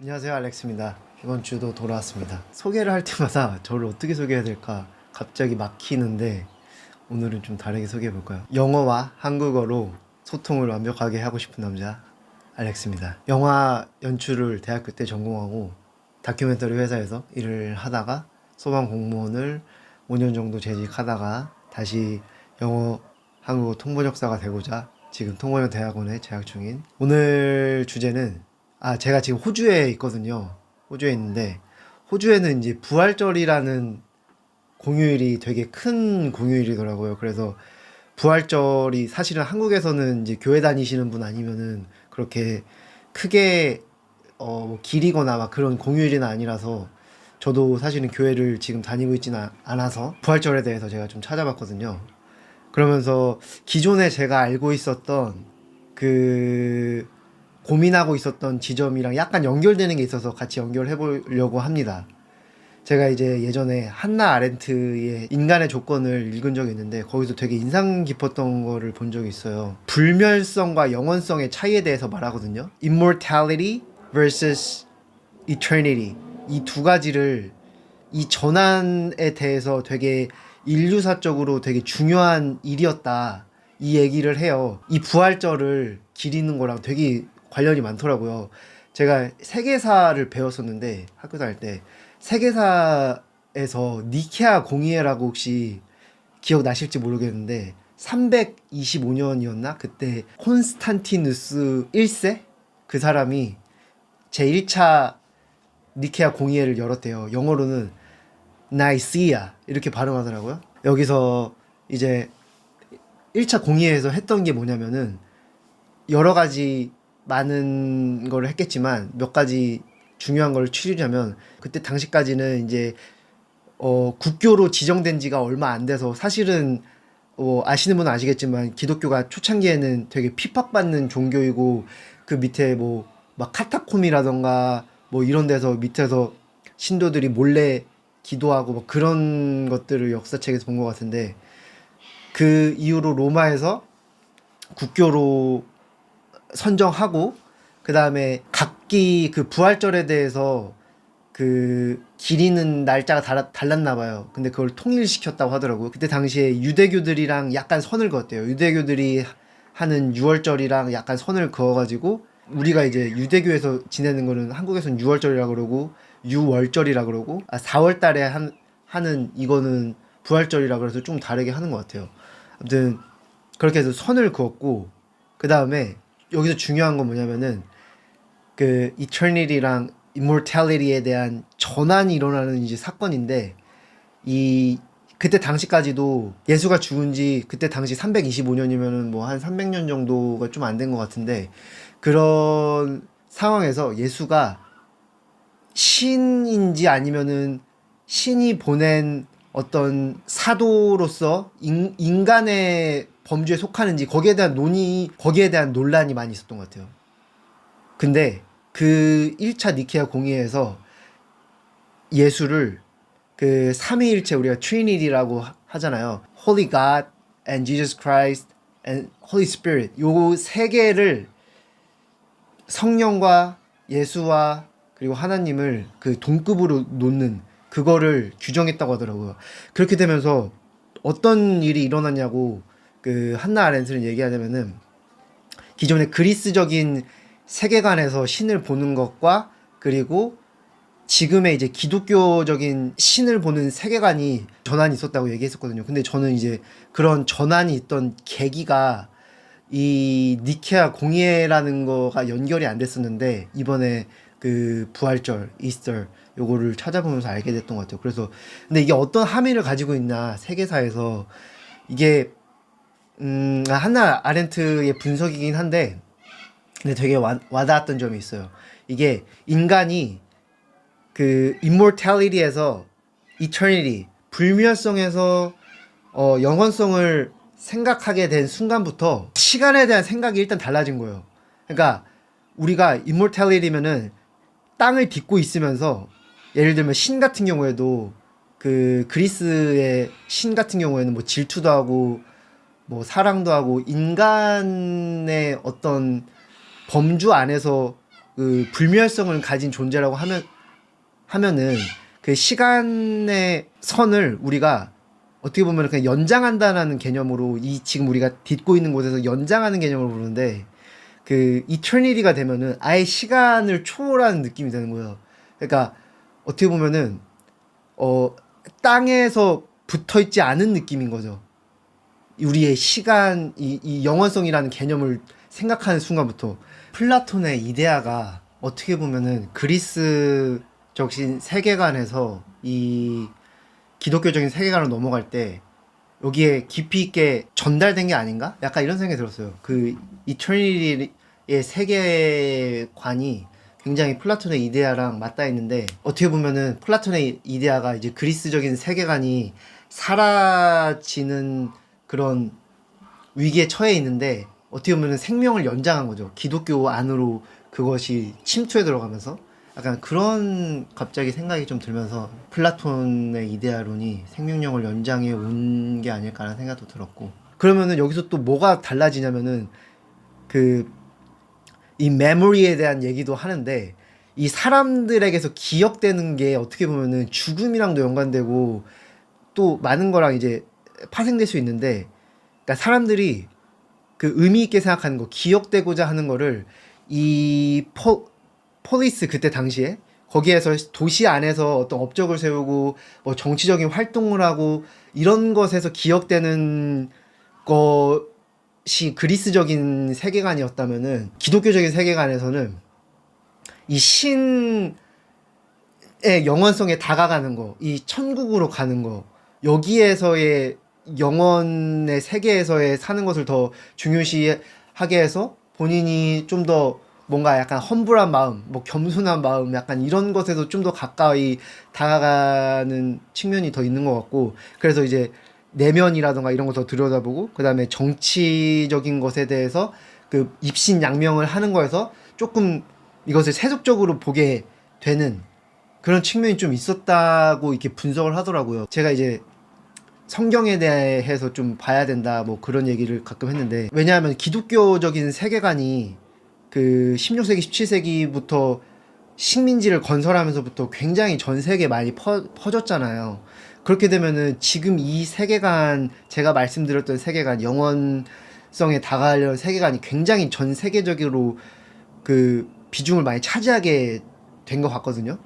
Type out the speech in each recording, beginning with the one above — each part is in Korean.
안녕하세요, 알렉스입니다. 이번 주도 돌아왔습니다. 소개를 할 때마다 저를 어떻게 소개해야 될까 갑자기 막히는데 오늘은 좀 다르게 소개해 볼까요? 영어와 한국어로 소통을 완벽하게 하고 싶은 남자 알렉스입니다. 영화 연출을 대학교 때 전공하고 다큐멘터리 회사에서 일을 하다가 소방 공무원을 5년 정도 재직하다가 다시 영어 한국어 통번역사가 되고자 지금 통번역 대학원에 재학 중인 오늘 주제는 제가 지금 호주에 있거든요. 호주에 있는데 호주에는 이제 부활절이라는 공휴일이 되게 큰 공휴일이더라고요. 그래서 부활절이 사실은 한국에서는 이제 교회 다니시는 분 아니면은 그렇게 크게 뭐 길이거나 막 그런 공휴일은 아니라서 저도 사실은 교회를 지금 다니고 있지는 않아서 부활절에 대해서 제가 좀 찾아봤거든요. 그러면서 기존에 제가 알고 있었던 그 고민하고 있었던 지점이랑 약간 연결되는 게 있어서 같이 연결해 보려고 합니다. 제가 이제 예전에 한나 아렌트의 인간의 조건을 읽은 적이 있는데 거기서 되게 인상 깊었던 거를 본 적이 있어요. 불멸성과 영원성의 차이에 대해서 말하거든요. Immortality versus Eternity. 이 두 가지를 이 전환에 대해서 되게 인류사적으로 되게 중요한 일이었다. 이 얘기를 해요. 이 부활절을 기리는 거랑 되게 관련이 많더라고요. 제가 세계사를 배웠었는데 학교 다닐 때 세계사에서 니케아 공의회라고 혹시 기억나실지 모르겠는데 325년이었나? 그때 콘스탄티누스 1세? 그 사람이 제1차 니케아 공의회를 열었대요. 영어로는 나이시아 이렇게 발음하더라고요. 여기서 이제 1차 공의회에서 했던 게 뭐냐면은 여러 가지 많은 걸 했겠지만 몇 가지 중요한 걸 추리자면 그때 당시까지는 이제 국교로 지정된 지가 얼마 안 돼서 사실은 아시는 분은 아시겠지만 기독교가 초창기에는 되게 핍박받는 종교이고 그 밑에 뭐 막 카타콤이라던가 뭐 이런 데서 밑에서 신도들이 몰래 기도하고 뭐 그런 것들을 역사책에서 본 것 같은데 그 이후로 로마에서 국교로 선정하고 그 다음에 각기 그 부활절에 대해서 그 기리는 날짜가 달랐나 봐요. 근데 그걸 통일시켰다고 하더라고요. 그때 당시에 유대교들이랑 약간 선을 그었대요. 유대교들이 하는 6월절이랑 약간 선을 그어가지고 우리가 이제 유대교에서 지내는 거는 한국에서는 6월절이라 그러고 6월절이라 그러고 4월 달에 하는 이거는 부활절이라 그래서 좀 다르게 하는 것 같아요. 아무튼 그렇게 해서 선을 그었고 그 다음에 여기서 중요한 건 뭐냐면은 그 이터니티랑 이모탈리티에 대한 전환이 일어나는 이제 사건인데 이 그때 당시까지도 예수가 죽은 지 그때 당시 325년이면은 뭐 한 300년 정도가 좀 안 된 것 같은데 그런 상황에서 예수가 신인지 아니면은 신이 보낸 어떤 사도로서 인간의 범주에 속하는지 거기에 대한 거기에 대한 논란이 많이 있었던 것 같아요. 근데 그 1차 니케아 공의회에서 예수를 그 삼위일체 우리가 트리니티라고 하잖아요. Holy God and Jesus Christ and Holy Spirit 요 세 개를 성령과 예수와 그리고 하나님을 그 동급으로 놓는 그거를 규정했다고 하더라고요. 그렇게 되면서 어떤 일이 일어났냐고 그 한나 아렌트는 얘기하자면은 기존의 그리스적인 세계관에서 신을 보는 것과 그리고 지금의 이제 기독교적인 신을 보는 세계관이 전환이 있었다고 얘기했었거든요. 근데 저는 이제 그런 전환이 있던 계기가 이 니케아 공예라는 거가 연결이 안 됐었는데 이번에 그 부활절 이스터 요거를 찾아보면서 알게 됐던 것 같아요. 그래서 근데 이게 어떤 함의를 가지고 있나 세계사에서 이게 하나 아렌트의 분석이긴 한데 근데 되게 와닿았던 점이 있어요. 이게 인간이 그 immortality에서 eternity 불멸성에서 영원성을 생각하게 된 순간부터 시간에 대한 생각이 일단 달라진 거예요. 그러니까 우리가 immortality면은 땅을 딛고 있으면서 예를 들면 신 같은 경우에도 그 그리스의 신 같은 경우에는 뭐 질투도 하고 뭐 사랑도 하고 인간의 어떤 범주 안에서 그 불멸성을 가진 존재라고 하면은 그 시간의 선을 우리가 어떻게 보면 그냥 연장한다라는 개념으로 이 지금 우리가 딛고 있는 곳에서 연장하는 개념으로 보는데 그 이터니티가 되면은 아예 시간을 초월하는 느낌이 되는 거예요. 그러니까 어떻게 보면은 땅에서 붙어 있지 않은 느낌인 거죠. 우리의 시간, 이 영원성이라는 개념을 생각하는 순간부터 플라톤의 이데아가 어떻게 보면은 그리스적인 세계관에서 이 기독교적인 세계관으로 넘어갈 때 여기에 깊이 있게 전달된 게 아닌가? 약간 이런 생각이 들었어요. 그 이터니티의 세계관이 굉장히 플라톤의 이데아랑 맞닿아 있는데 어떻게 보면은 플라톤의 이데아가 이제 그리스적인 세계관이 사라지는 그런 위기에 처해 있는데 어떻게 보면은 생명을 연장한 거죠. 기독교 안으로 그것이 침투해 들어가면서 약간 그런 갑자기 생각이 좀 들면서 플라톤의 이데아론이 생명력을 연장해 온 게 아닐까라는 생각도 들었고 그러면은 여기서 또 뭐가 달라지냐면은 그 이 메모리에 대한 얘기도 하는데 이 사람들에게서 기억되는 게 어떻게 보면은 죽음이랑도 연관되고 또 많은 거랑 이제 파생될 수 있는데 그러니까 사람들이 그 의미 있게 생각하는 거 기억되고자 하는 거를 이 폴리스 그때 당시에 거기에서 도시 안에서 어떤 업적을 세우고 뭐 정치적인 활동을 하고 이런 것에서 기억되는 것이 그리스적인 세계관이었다면은 기독교적인 세계관에서는 이 신의 영원성에 다가가는 거, 이 천국으로 가는 거, 여기에서의 영원의 세계에서의 사는 것을 더 중요시하게 해서 본인이 좀 더 뭔가 약간 험불한 마음, 뭐 겸손한 마음, 약간 이런 것에도 좀 더 가까이 다가가는 측면이 더 있는 것 같고, 그래서 이제 내면이라던가 이런 거 더 들여다보고, 그 다음에 정치적인 것에 대해서 그 입신양명을 하는 거에서 조금 이것을 세속적으로 보게 되는 그런 측면이 좀 있었다고 이렇게 분석을 하더라고요. 제가 이제 성경에 대해서 좀 봐야 된다 뭐 그런 얘기를 가끔 했는데 왜냐하면 기독교적인 세계관이 그 16세기 17세기부터 식민지를 건설하면서부터 굉장히 전 세계에 많이 퍼졌잖아요. 그렇게 되면은 지금 이 세계관 제가 말씀드렸던 세계관 영원성에 다가가려는 세계관이 굉장히 전 세계적으로 그 비중을 많이 차지하게 된 것 같거든요.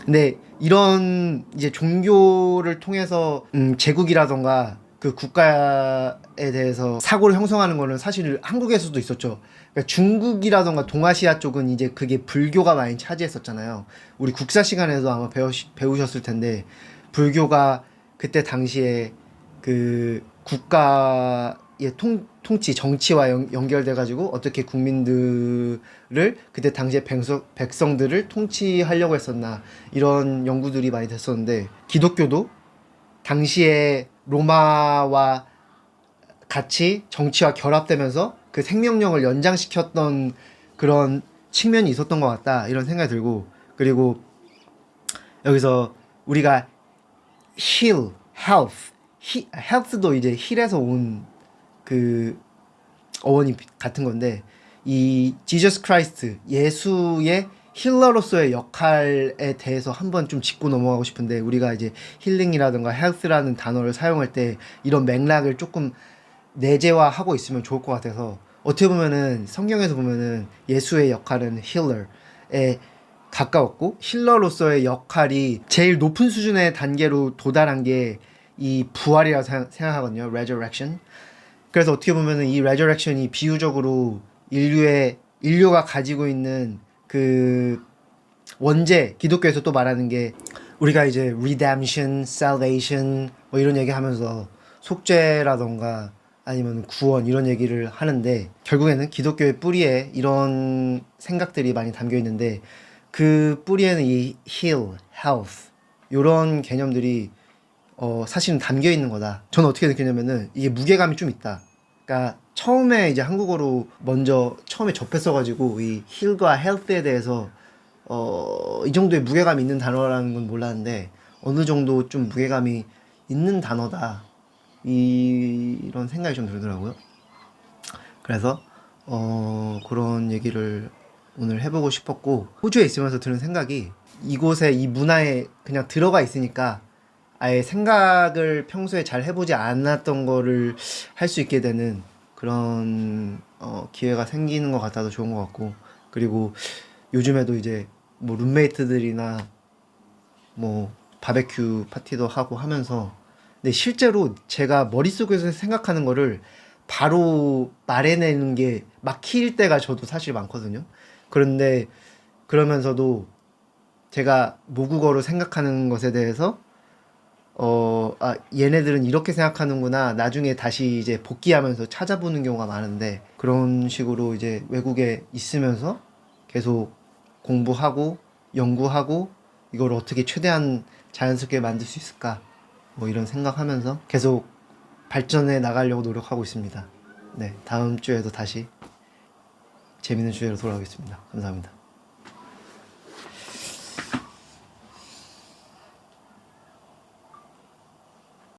근데 이런 이제 종교를 통해서 제국이라던가 그 국가에 대해서 사고를 형성하는 거는 사실 한국에서도 있었죠. 그러니까 중국이라던가 동아시아 쪽은 이제 그게 불교가 많이 차지했었잖아요. 우리 국사 시간에도 아마 배우셨을 텐데 불교가 그때 당시에 그 국가의 통치, 정치와 연결돼가지고 어떻게 국민들을 그때 당시에 백성들을 통치하려고 했었나 이런 연구들이 많이 됐었는데 기독교도 당시에 로마와 같이 정치와 결합되면서 그 생명력을 연장시켰던 그런 측면이 있었던 것 같다 이런 생각이 들고 그리고 여기서 우리가 heal, health, health도 이제 힐에서 온 그 어원이 같은 건데 이 지저스 크라이스트 예수의 힐러로서의 역할에 대해서 한번 좀 짚고 넘어가고 싶은데 우리가 이제 힐링이라든가 헬스라는 단어를 사용할 때 이런 맥락을 조금 내재화하고 있으면 좋을 것 같아서 어떻게 보면은 성경에서 보면은 예수의 역할은 힐러에 가까웠고 힐러로서의 역할이 제일 높은 수준의 단계로 도달한 게 이 부활이라고 생각하거든요. resurrection. 그래서 어떻게 보면은 이 resurrection이 비유적으로 인류가 가지고 있는 그 원죄 기독교에서 또 말하는 게 우리가 이제 redemption, salvation 뭐 이런 얘기 하면서 속죄라던가 아니면 구원 이런 얘기를 하는데 결국에는 기독교의 뿌리에 이런 생각들이 많이 담겨 있는데 그 뿌리에는 이 heal, health 이런 개념들이 사실은 담겨 있는 거다. 저는 어떻게 느끼냐면은 이게 무게감이 좀 있다. 그러니까 처음에 이제 한국어로 먼저 처음에 접했어가지고 이 힐과 헬스에 대해서 이 정도의 무게감이 있는 단어라는 건 몰랐는데 어느 정도 좀 무게감이 있는 단어다. 이런 생각이 좀 들더라고요. 그래서 그런 얘기를 오늘 해보고 싶었고, 호주에 있으면서 드는 생각이 이곳에 이 문화에 그냥 들어가 있으니까 아예 생각을 평소에 잘 해보지 않았던 거를 할 수 있게 되는 그런 기회가 생기는 것 같아서 좋은 것 같고, 그리고 요즘에도 이제 뭐 룸메이트들이나 뭐 바베큐 파티도 하고 하면서, 근데 실제로 제가 머릿속에서 생각하는 거를 바로 말해내는 게 막힐 때가 저도 사실 많거든요. 그런데 그러면서도 제가 모국어로 생각하는 것에 대해서 얘네들은 이렇게 생각하는구나. 나중에 다시 이제 복귀하면서 찾아보는 경우가 많은데, 그런 식으로 이제 외국에 있으면서 계속 공부하고 연구하고 이걸 어떻게 최대한 자연스럽게 만들 수 있을까? 뭐 이런 생각하면서 계속 발전해 나가려고 노력하고 있습니다. 네, 다음 주에도 다시 재밌는 주제로 돌아오겠습니다. 감사합니다.